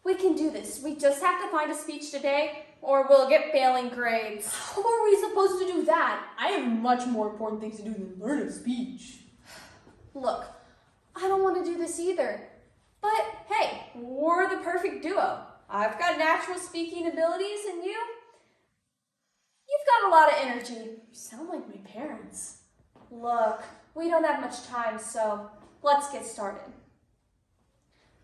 We can do this. We just have to find a speech today, or we'll get failing grades. How are we supposed to do that? I have much more important things to do than learn a speech. Look, I don't want to do this either. But hey, we're the perfect duo. I've got natural speaking abilities, and you've got a lot of energy. You sound like my parents. Look, we don't have much time, so let's get started.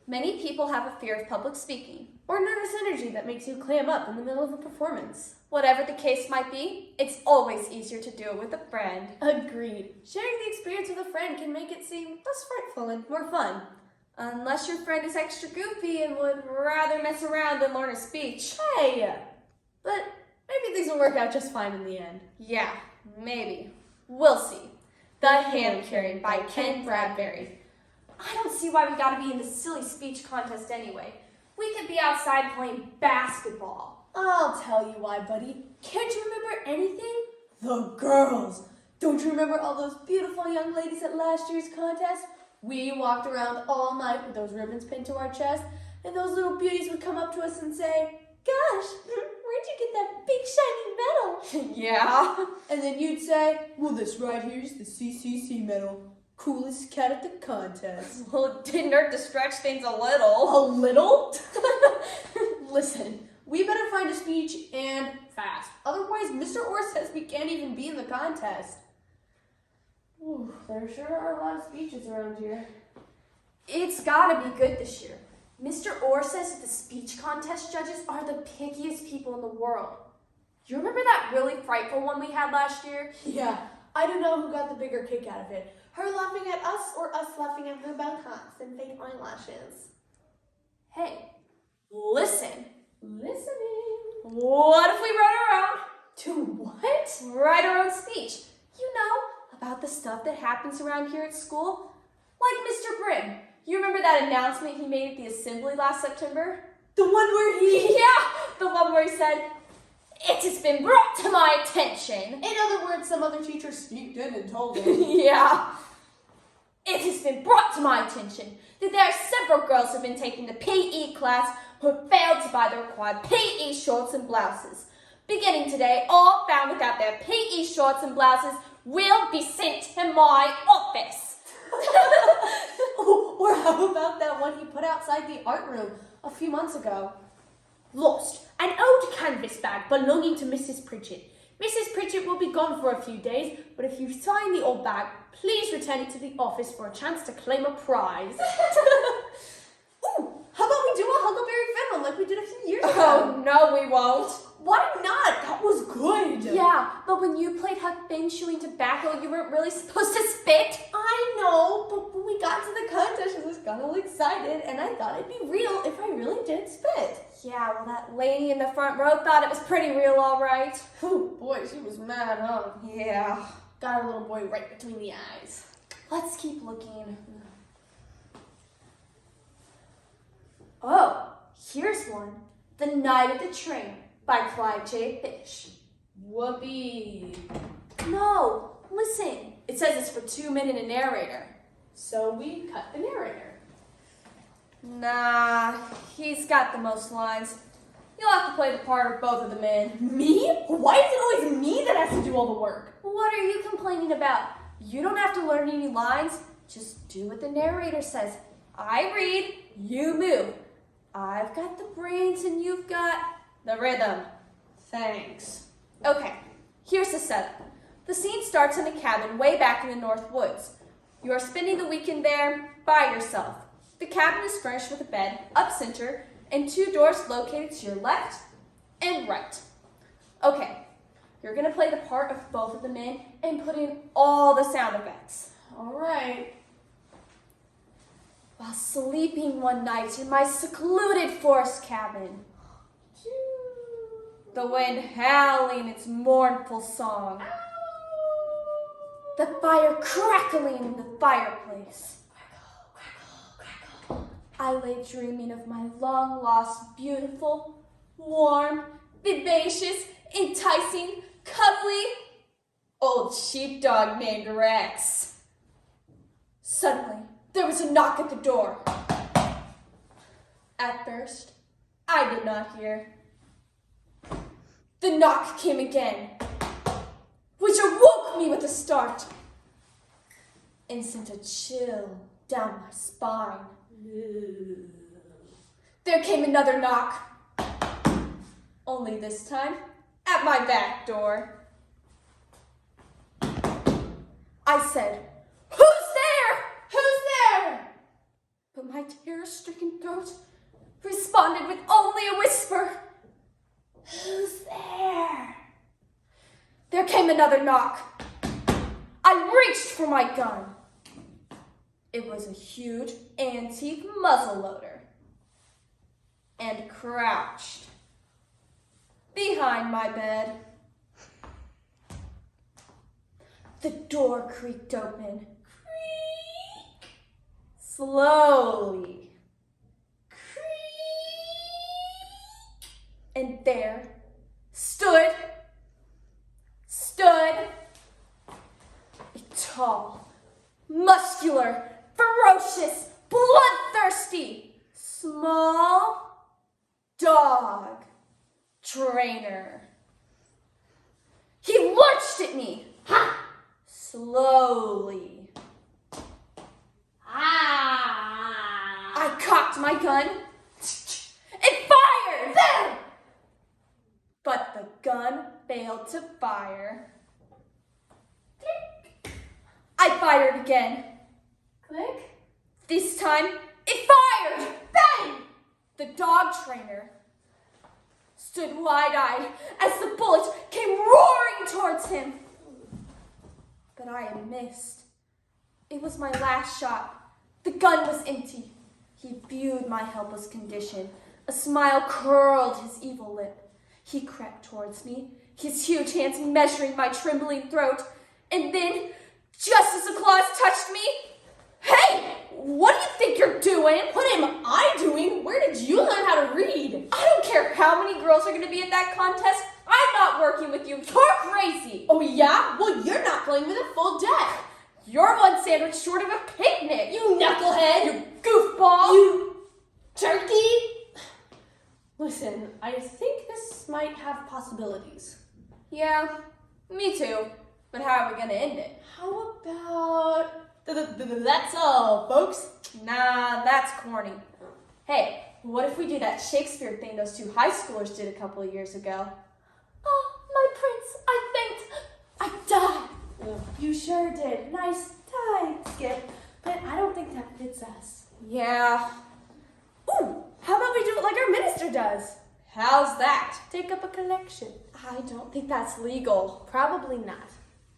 Many people have a fear of public speaking, Or nervous energy that makes you clam up in the middle of a performance. Whatever the case might be, it's always easier to do it with a friend. Agreed. Sharing the experience with a friend can make it seem less frightful and more fun. Unless your friend is extra goofy and would rather mess around than learn a speech. Hey! But maybe things will work out just fine in the end. Yeah, maybe. We'll see. The Hand Carried by Ken Bradbury. I don't see why we gotta be in this silly speech contest anyway. We could be outside playing basketball. I'll tell you why, buddy. Can't you remember anything? The girls! Don't you remember all those beautiful young ladies at last year's contest? We walked around all night with those ribbons pinned to our chest, and those little beauties would come up to us and say, "Gosh, where'd you get that big shiny medal?" Yeah. And then you'd say, "Well, this right here is the CCC medal. Coolest cat at the contest." Well, it didn't hurt to stretch things a little. A little? Listen, we better find a speech and fast. Otherwise, Mr. Orr says we can't even be in the contest. Ooh, there sure are a lot of speeches around here. It's gotta be good this year. Mr. Orr says that the speech contest judges are the pickiest people in the world. You remember that really frightful one we had last year? Yeah, I don't know who got the bigger kick out of it. Her laughing at us or us laughing at her about hats and fake eyelashes. Hey, listen. Listening. What if we write our own? To what? Write our own speech. You know, about the stuff that happens around here at school. Like Mr. Brim. You remember that announcement he made at the assembly last September? The one where he... Yeah, the one where he said, "It has been brought to my attention." In other words, some other teacher sneaked in and told him. Yeah. "It has been brought to my attention that there are several girls who have been taking the PE class who have failed to buy the required PE shorts and blouses. Beginning today, all found without their PE shorts and blouses will be sent to my office." Or how about that one he put outside the art room a few months ago? "Lost an old canvas bag belonging to Mrs. Pritchett. Mrs. Pritchett will be gone for a few days, but if you sign the old bag, please return it to the office for a chance to claim a prize." Ooh, how about we do a Huckleberry Finn one like we did a few years ago? Oh, no, we won't. Why not? That was good. Yeah, but when you played Huck Finn chewing tobacco, you weren't really supposed to spit. I know, but when we got to the contest, I was kind of excited, and I thought it'd be real if I really did spit. Yeah, well, that lady in the front row thought it was pretty real, all right. Oh boy, she was mad, huh? Yeah. Got our little boy right between the eyes. Let's keep looking. Oh, here's one. "The Night of the Train" by Clyde J. Fish. Whoopee. No, listen. It says it's for 2 men and a narrator. So we cut the narrator. Nah, he's got the most lines. You'll have to play the part of both of the men. Me? Why is it always me that has to do all the work? What are you complaining about? You don't have to learn any lines. Just do what the narrator says. I read, you move. I've got the brains and you've got the rhythm. Thanks. Okay, here's the setup. The scene starts in a cabin way back in the North Woods. You are spending the weekend there by yourself. The cabin is furnished with a bed, up center, and 2 doors located to your left and right. Okay, you're gonna play the part of both of the men and put in all the sound effects. All right. While sleeping one night in my secluded forest cabin, the wind howling its mournful song, the fire crackling in the fireplace, I lay dreaming of my long-lost, beautiful, warm, vivacious, enticing, cuddly old sheepdog named Rex. Suddenly, there was a knock at the door. At first, I did not hear. The knock came again, which awoke me with a start and sent a chill down my spine. There came another knock, only this time at my back door. I said, "Who's there? Who's there?" But my terror-stricken throat responded with only a whisper, "Who's there?" There came another knock. I reached for my gun. It was a huge antique muzzleloader and crouched behind my bed. The door creaked open. Creak. Slowly. Creak. And there stood a tall, muscular, ferocious, bloodthirsty, small dog trainer. He lurched at me. Ha! Slowly. I cocked my gun and fired. Then, but the gun failed to fire. Click. I fired again. Click. This time, it fired. Bang! The dog trainer stood wide-eyed as the bullet came roaring towards him. But I had missed. It was my last shot. The gun was empty. He viewed my helpless condition. A smile curled his evil lip. He crept towards me, his huge hands measuring my trembling throat. And then, just as the claws touched me, "Hey, what do you think you're doing?" What am I doing? Where did you learn how to read? I don't care how many girls are going to be at that contest. I'm not working with you. You're crazy. Oh yeah? Well, you're not playing with a full deck. You're one sandwich short of a picnic. You knucklehead. You goofball. You turkey. Listen, I think this might have possibilities. Yeah, me too. But how are we going to end it? How about... That's all, folks. Nah, that's corny. Hey, what if we do that Shakespeare thing those two high schoolers did a couple of years ago? Oh, my prince, I died. You sure did. Nice die, Skip. But I don't think that fits us. Yeah. Ooh, how about we do it like our minister does? How's that? Take up a collection. I don't think that's legal. Probably not.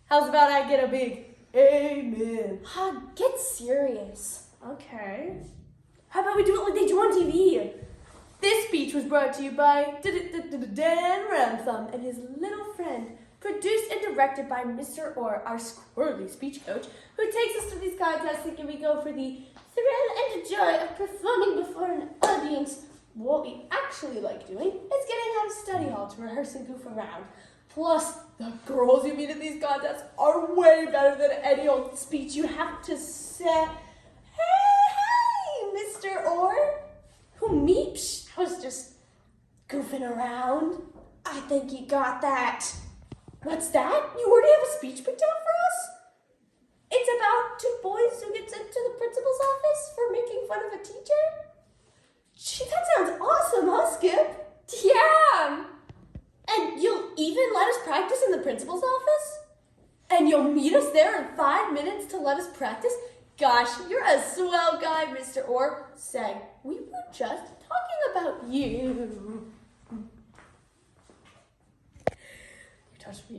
How's about I get a big amen? Get serious. Okay. How about we do it like they do on TV? This speech was brought to you by Dan Ramtham and his little friend, produced and directed by Mr. Orr, our squirrely speech coach, who takes us to these contests thinking we go for the thrill and joy of performing before an audience. What we actually like doing is getting out of study hall to rehearse and goof around. Plus, the girls you meet at these contests are way better than any old speech you have to say. Hey, Mr. Orr. Who me? Psh, I was just goofing around. I think you got that. What's that? You already have a speech picked out for us? It's about two boys who get sent to the principal's office for making fun of a teacher? Gee, that sounds awesome, huh, Skip? Yeah. And you'll even let us practice in the principal's office? And you'll meet us there in 5 minutes to let us practice? Gosh, you're a swell guy, Mr. Orr. Say, we were just talking about you. You touched me.